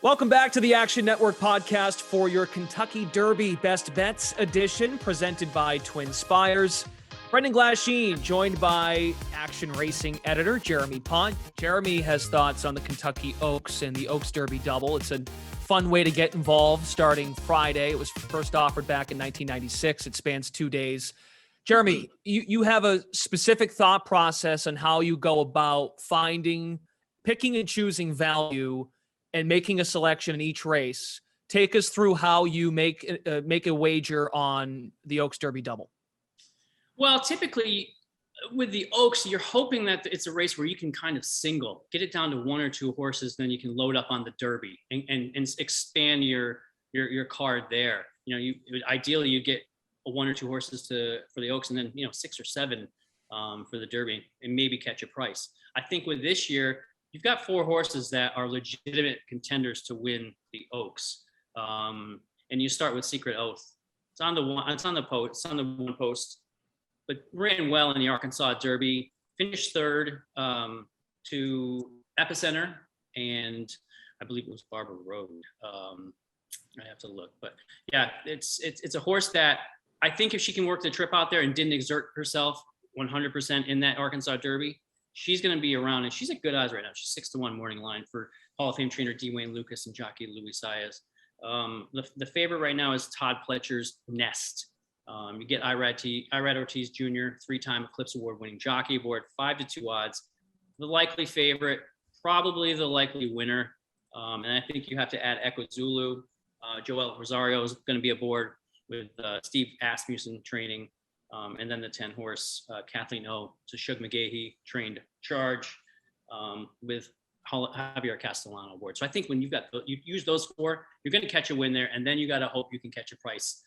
Welcome back to the Action Network podcast for your Kentucky Derby Best Bets edition, presented by Twin Spires. Brendan Glasheen, joined by Action Racing editor Jeremy Pont. Jeremy has thoughts on the Kentucky Oaks and the Oaks Derby double. It's a fun way to get involved starting Friday. It was first offered back in 1996. It spans 2 days. Jeremy, you have a specific thought process on how you go about picking and choosing value and making a selection in each race. Take us through how you make a wager on the Oaks Derby double. Well, typically with the Oaks, you're hoping that it's a race where you can kind of get it down to one or two horses, then you can load up on the Derby and expand your card there. Ideally you get one or two horses for the Oaks, and then 6 or 7 for the Derby, and maybe catch a price. I think with this year, you've got 4 horses that are legitimate contenders to win the Oaks. And you start with Secret Oath. It's on the one post, but ran well in the Arkansas Derby, finished third to Epicenter, and I believe it was Barber Road. I have to look, but yeah, it's a horse that I think if she can work the trip out there and didn't exert herself 100% in that Arkansas Derby, she's going to be around, and she's at good odds right now. She's 6-1 morning line for Hall of Fame trainer Dwayne Lucas and jockey Louis Saez. The favorite right now is Todd Pletcher's Nest. You get Irad Ortiz Jr., 3-time Eclipse Award winning jockey aboard, 5-2 odds. The likely favorite, probably the likely winner. And I think you have to add Echo Zulu. Joel Rosario is going to be aboard with Steve Asmussen training. And then the 10-horse Kathleen O to Shug McGahee trained Charge with Javier Castellano aboard. So I think when you use those 4, you're going to catch a win there, and then you got to hope you can catch a price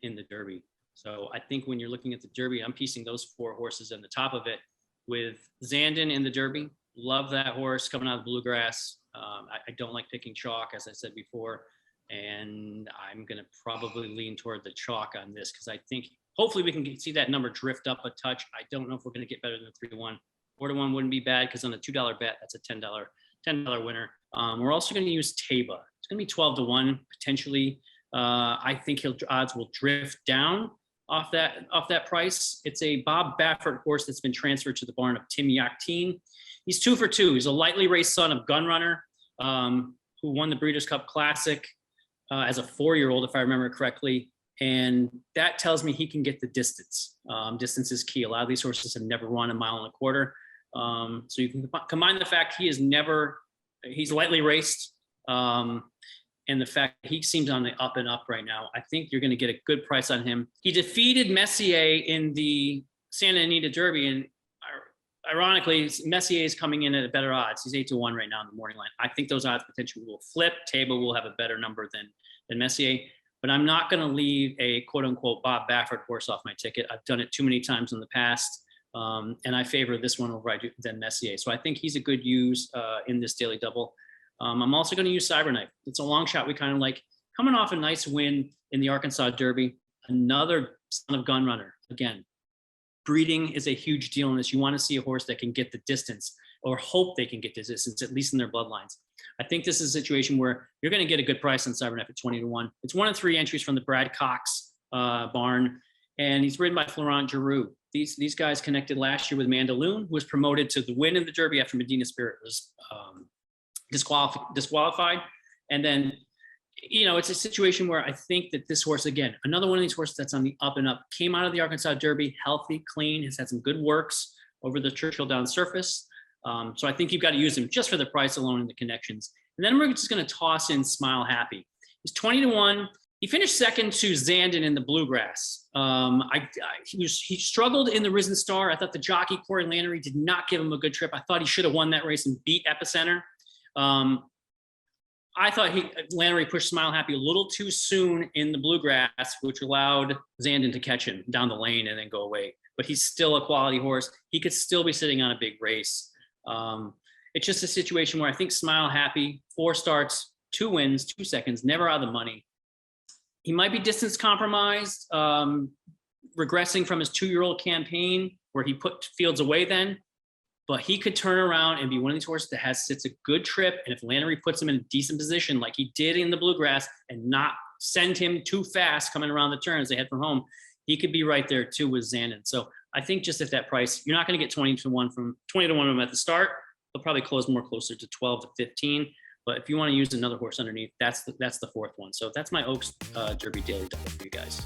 in the Derby. So I think when you're looking at the Derby, I'm piecing those 4 horses on the top of it with Zandon in the Derby. Love that horse coming out of the Bluegrass. I don't like picking chalk, as I said before, and I'm going to probably lean toward the chalk on this because I think hopefully we can see that number drift up a touch. I don't know if we're going to get better than 3-1. 4-1 wouldn't be bad because on a $2 bet, that's a $10 winner. We're also going to use Taba. It's going to be 12-1 potentially. I think odds will drift down off that price. It's a Bob Baffert horse that's been transferred to the barn of Tim Yakteen. He's 2 for 2. He's a lightly raced son of Gunrunner, who won the Breeders' Cup Classic as a 4-year-old, if I remember correctly. And that tells me he can get the distance. Distance is key. A lot of these horses have never run 1.25 miles. So you can combine the fact he's lightly raced, and the fact he seems on the up and up right now. I think you're going to get a good price on him. He defeated Messier in the Santa Anita Derby, and ironically, Messier is coming in at better odds. He's 8-1 right now in the morning line. I think those odds potentially will flip. Taba will have a better number than Messier. But I'm not going to leave a quote-unquote Bob Baffert horse off my ticket. I've done it too many times in the past, and I favor this one over than Messier. So I think he's a good use in this daily double. I'm also going to use Cyberknife. It's a long shot we kind of like. Coming off a nice win in the Arkansas Derby, another son of Gunrunner. Again, breeding is a huge deal in this. You want to see a horse that can get the distance, or hope they can get the distance, at least in their bloodlines. I think this is a situation where you're going to get a good price on Cyberknife at 20-1. It's 1 of 3 entries from the Brad Cox barn, and he's ridden by Florent Giroux. These guys connected last year with Mandaloon, who was promoted to the win in the Derby after Medina Spirit was disqualified. And then, it's a situation where I think that this horse, again, another one of these horses that's on the up and up, came out of the Arkansas Derby, healthy, clean, has had some good works over the Churchill Downs surface. So I think you've got to use him just for the price alone and the connections. And then we're just going to toss in Smile Happy. He's 20-1. He finished second to Zandon in the Bluegrass. He struggled in the Risen Star. I thought the jockey, Corey Lannery, did not give him a good trip. I thought he should have won that race and beat Epicenter. I thought Lannery pushed Smile Happy a little too soon in the Bluegrass, which allowed Zandon to catch him down the lane and then go away. But he's still a quality horse. He could still be sitting on a big race. It's just a situation where I think Smile Happy, 4 starts, 2 wins, 2 seconds, never out of the money. He might be distance compromised, regressing from his 2-year-old campaign where he put Fields away then. but he could turn around and be one of these horses that sits a good trip. And if Lannery puts him in a decent position, like he did in the Bluegrass, and not send him too fast coming around the turns they head for home, he could be right there too with Zandon. So I think just at that price, you're not going to get 20 to 1 of them at the start. They'll probably close more closer to 12 to 15. But if you want to use another horse underneath, that's the fourth one. So that's my Oaks Derby daily double for you guys.